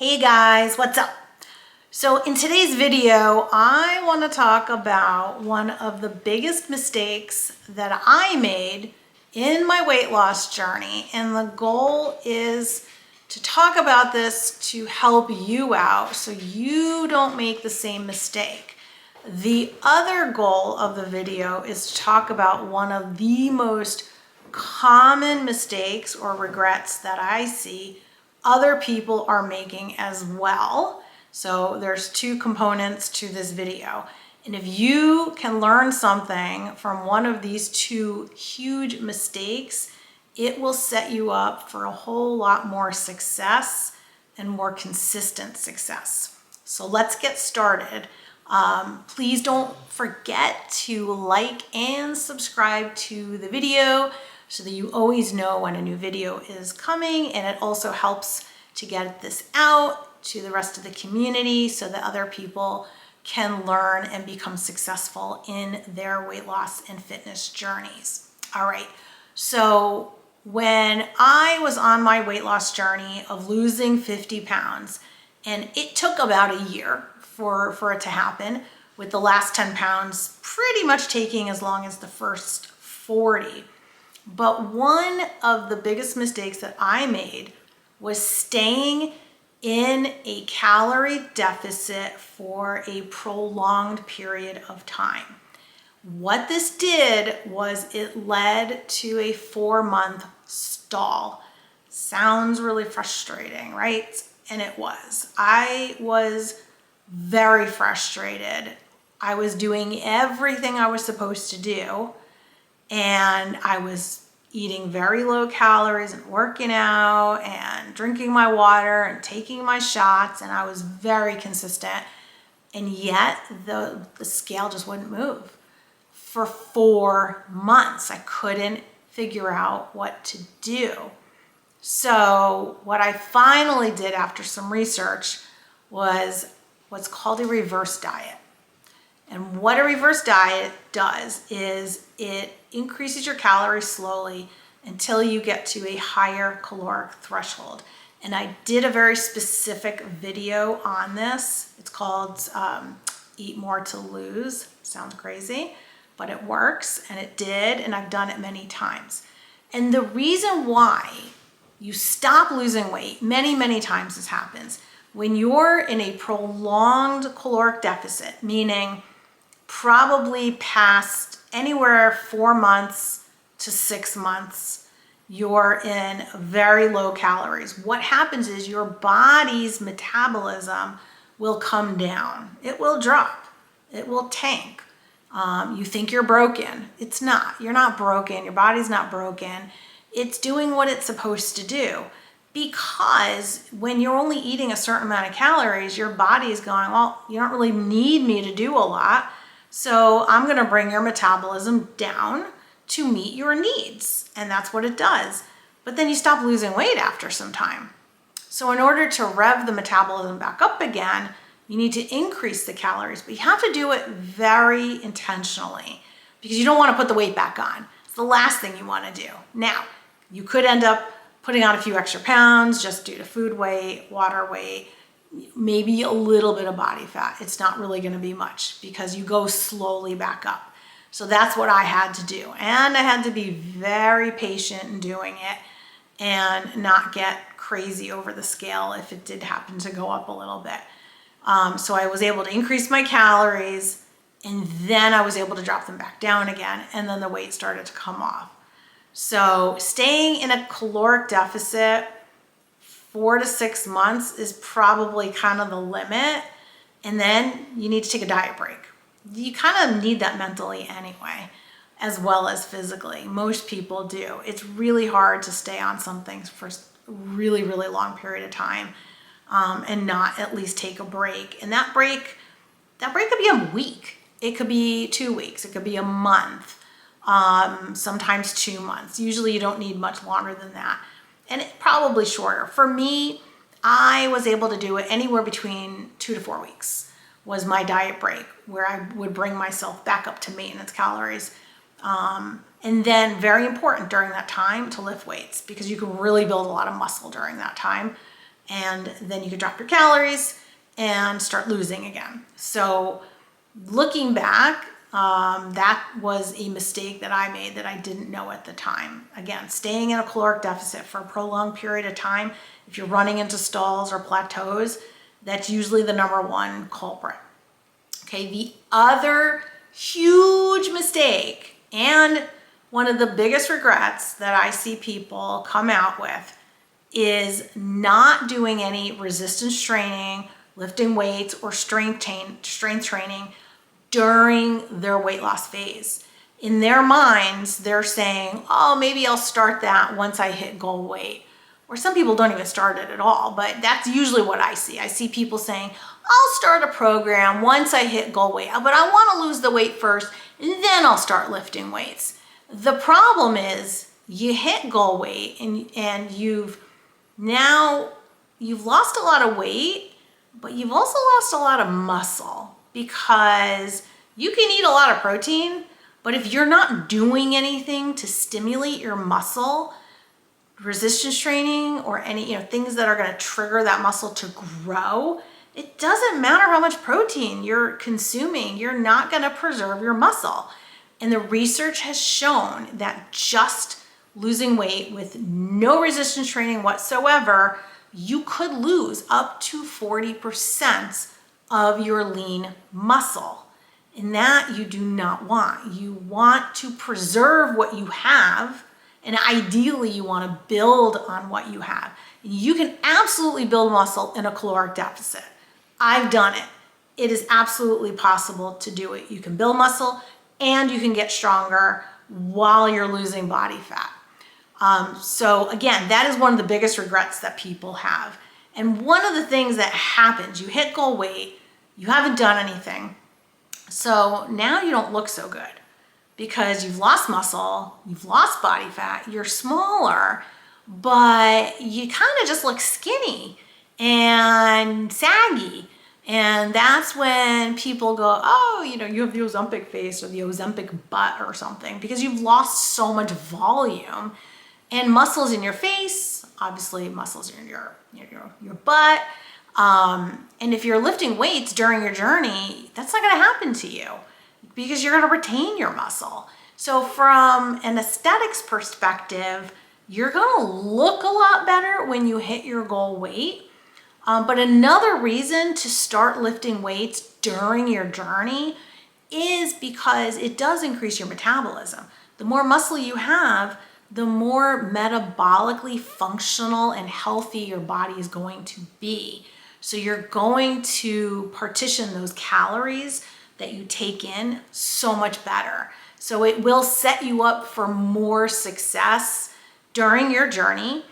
Hey guys, what's up? So in today's video, I want to talk about one of the biggest mistakes that I made in my weight loss journey. And the goal is to talk about this to help you out so you don't make the same mistake. The other goal of the video is to talk about one of the most common mistakes or regrets that I see other people are making as well. So there's two components to this video. And if you can learn something from one of these two huge mistakes, it will set you up for a whole lot more success and more consistent success. So let's get started. Please don't forget to like and subscribe to the video so that you always know when a new video is coming, and it also helps to get this out to the rest of the community so that other people can learn and become successful in their weight loss and fitness journeys. All right, so when I was on my weight loss journey of losing 50 pounds, and it took about a year for it to happen, with the last 10 pounds pretty much taking as long as the first 40. But one of the biggest mistakes that I made was staying in a calorie deficit for a prolonged period of time. What this did was it led to a 4-month stall. Sounds really frustrating, right? And it was. I was very frustrated. I was doing everything I was supposed to do, and I was eating very low calories and working out and drinking my water and taking my shots, and I was very consistent. And yet the scale just wouldn't move. For 4 months, I couldn't figure out what to do. So what I finally did after some research was what's called a reverse diet. And what a reverse diet does is it increases your calories slowly until you get to a higher caloric threshold. And I did a very specific video on this. It's called Eat More to Lose. Sounds crazy, but it works, and it did, and I've done it many times. And the reason why you stop losing weight, many times this happens, when you're in a prolonged caloric deficit, meaning probably past anywhere 4 months to 6 months, you're in very low calories. What happens is your body's metabolism will come down. It will drop. It will tank. You think you're broken. It's not. You're not broken. Your body's not broken. It's doing what it's supposed to do. Because when you're only eating a certain amount of calories, your body is going, well, you don't really need me to do a lot. So I'm going to bring your metabolism down to meet your needs. And that's what it does. But then you stop losing weight after some time. So in order to rev the metabolism back up again, you need to increase the calories, but you have to do it very intentionally because you don't want to put the weight back on. It's the last thing you want to do. Now, you could end up putting on a few extra pounds just due to food weight, water weight, maybe a little bit of body fat. It's not really going to be much because you go slowly back up. So that's what I had to do. And I had to be very patient in doing it and not get crazy over the scale if it did happen to go up a little bit. So I was able to increase my calories, and then I was able to drop them back down again, and then the weight started to come off. So staying in a caloric deficit 4 to 6 months is probably kind of the limit. And then you need to take a diet break. You kind of need that mentally anyway, as well as physically. Most people do. It's really hard to stay on something for a really long period of time and not at least take a break. And that break could be a week. It could be 2 weeks. It could be a month. Sometimes 2 months. Usually you don't need much longer than that. And it probably shorter. For me, I was able to do it anywhere between 2 to 4 weeks was my diet break, where I would bring myself back up to maintenance calories. And then very important during that time to lift weights, because you can really build a lot of muscle during that time. and then you could drop your calories and start losing again. So looking back, that was a mistake that I made that I didn't know at the time. Again, staying in a caloric deficit for a prolonged period of time, if you're running into stalls or plateaus, that's usually the number one culprit. Okay, the other huge mistake, and one of the biggest regrets that I see people come out with, is not doing any resistance training, lifting weights, or strength training during their weight loss phase. In their minds, they're saying, oh, maybe I'll start that once I hit goal weight. Or some people don't even start it at all, but that's usually what I see. I see people saying, I'll start a program once I hit goal weight, but I want to lose the weight first, and then I'll start lifting weights. The problem is you hit goal weight and you've lost a lot of weight, but you've also lost a lot of muscle, because you can eat a lot of protein, but if you're not doing anything to stimulate your muscle, resistance training or any things that are going to trigger that muscle to grow, it doesn't matter how much protein you're consuming, you're not going to preserve your muscle. And the research has shown that just losing weight with no resistance training whatsoever, you could lose up to 40% of your lean muscle. And that you do not want. You want to preserve what you have, and ideally you want to build on what you have. You can absolutely build muscle in a caloric deficit. I've done it. It is absolutely possible to do it. You can build muscle and you can get stronger while you're losing body fat. So again, that is one of the biggest regrets that people have. And one of the things that happens, you hit goal weight, you haven't done anything. So now you don't look so good because you've lost muscle, you've lost body fat, you're smaller, but you kind of just look skinny and saggy. And that's when people go, oh, you have the Ozempic face or the Ozempic butt or something, because you've lost so much volume and muscles in your face, obviously muscles in your butt. And if you're lifting weights during your journey, that's not going to happen to you because you're going to retain your muscle. So from an aesthetics perspective, you're going to look a lot better when you hit your goal weight. But another reason to start lifting weights during your journey is because it does increase your metabolism. The more muscle you have, the more metabolically functional and healthy your body is going to be. So you're going to partition those calories that you take in so much better. So it will set you up for more success during your journey.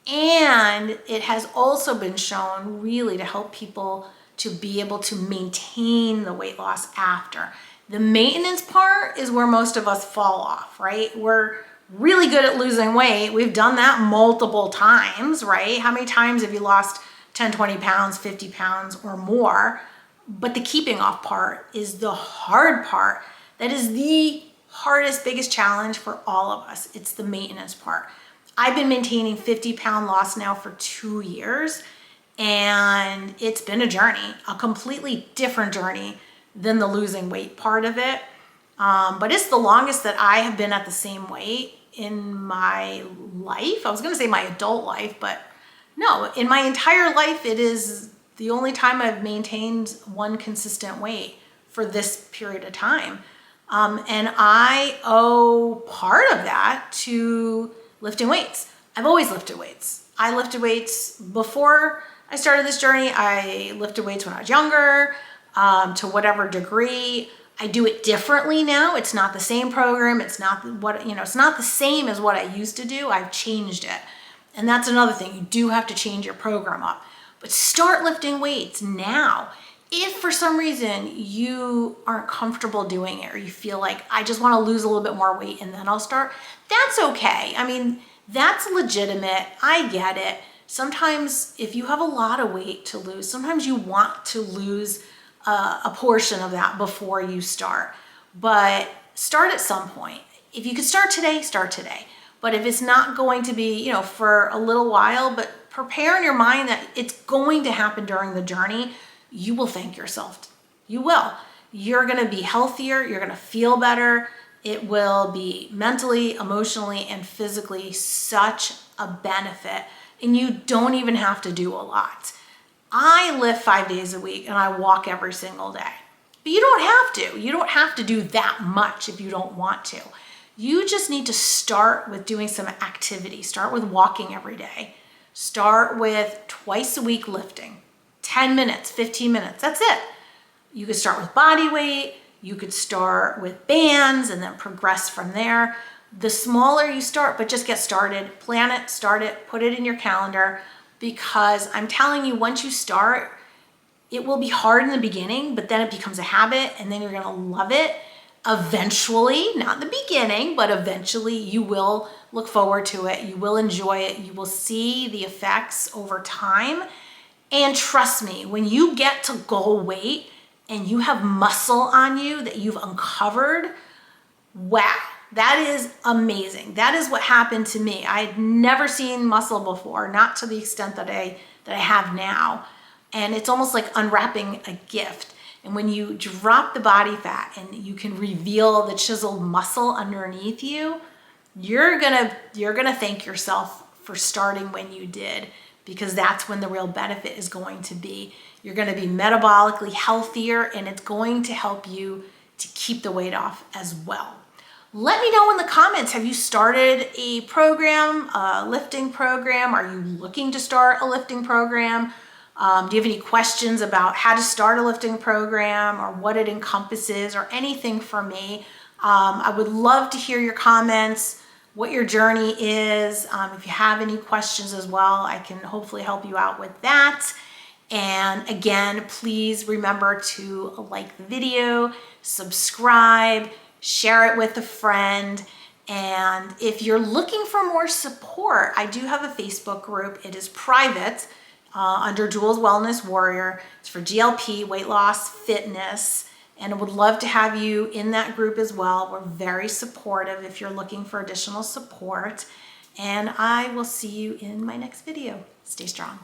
And it has also been shown really to help people to be able to maintain the weight loss after. The maintenance part is where most of us fall off, right? We're really good at losing weight. We've done that multiple times, right? How many times have you lost 10, 20 pounds, 50 pounds or more? But the keeping off part is the hard part. That is the hardest, biggest challenge for all of us. It's the maintenance part. I've been maintaining 50-pound loss now for 2 years, and it's been a journey, a completely different journey than the losing weight part of it. But it's the longest that I have been at the same weight in my life. I was going to say my adult life, but no, in my entire life, it is the only time I've maintained one consistent weight for this period of time. And I owe part of that to lifting weights. I've always lifted weights. I lifted weights before I started this journey. I lifted weights when I was younger, to whatever degree. I do it differently now. It's not the same program. It's not it's not the same as what I used to do. I've changed it. And that's another thing. You do have to change your program up. But start lifting weights now. If for some reason you aren't comfortable doing it, or you feel like I just want to lose a little bit more weight and then I'll start, that's okay. I mean, that's legitimate. I get it. Sometimes if you have a lot of weight to lose, sometimes you want to lose a portion of that before you start. But start at some point. If you could start today, start today. But if it's not going to be, for a little while, but prepare in your mind that it's going to happen during the journey, you will thank yourself. You will. You're going to be healthier. You're going to feel better. It will be mentally, emotionally, and physically such a benefit. And you don't even have to do a lot. I lift 5 days a week and I walk every single day. But you don't have to. You don't have to do that much if you don't want to. You just need to start with doing some activity. Start with walking every day. Start with twice a week lifting. 10 minutes, 15 minutes, that's it. You could start with body weight. You could start with bands and then progress from there. The smaller you start, but just get started, plan it, start it, put it in your calendar, because I'm telling you, once you start, it will be hard in the beginning, but then it becomes a habit and then you're gonna love it. Eventually, not in the beginning, but eventually you will look forward to it. You will enjoy it. You will see the effects over time. And trust me, when you get to goal weight and you have muscle on you that you've uncovered, wow, that is amazing. That is what happened to me. I had never seen muscle before, not to the extent that I have now. And it's almost like unwrapping a gift. And when you drop the body fat and you can reveal the chiseled muscle underneath you, you're gonna thank yourself for starting when you did, because that's when the real benefit is going to be. You're gonna be metabolically healthier and it's going to help you to keep the weight off as well. Let me know in the comments, have you started a program, a lifting program? Are you looking to start a lifting program? Do you have any questions about how to start a lifting program or what it encompasses or anything from me? I would love to hear your comments, what your journey is. If you have any questions as well, I can hopefully help you out with that. And again, please remember to like the video, subscribe, share it with a friend. And if you're looking for more support, I do have a Facebook group. It is private under Juls Wellness Warrior. It's for GLP, weight loss, fitness. And I would love to have you in that group as well. We're very supportive if you're looking for additional support. And I will see you in my next video. Stay strong.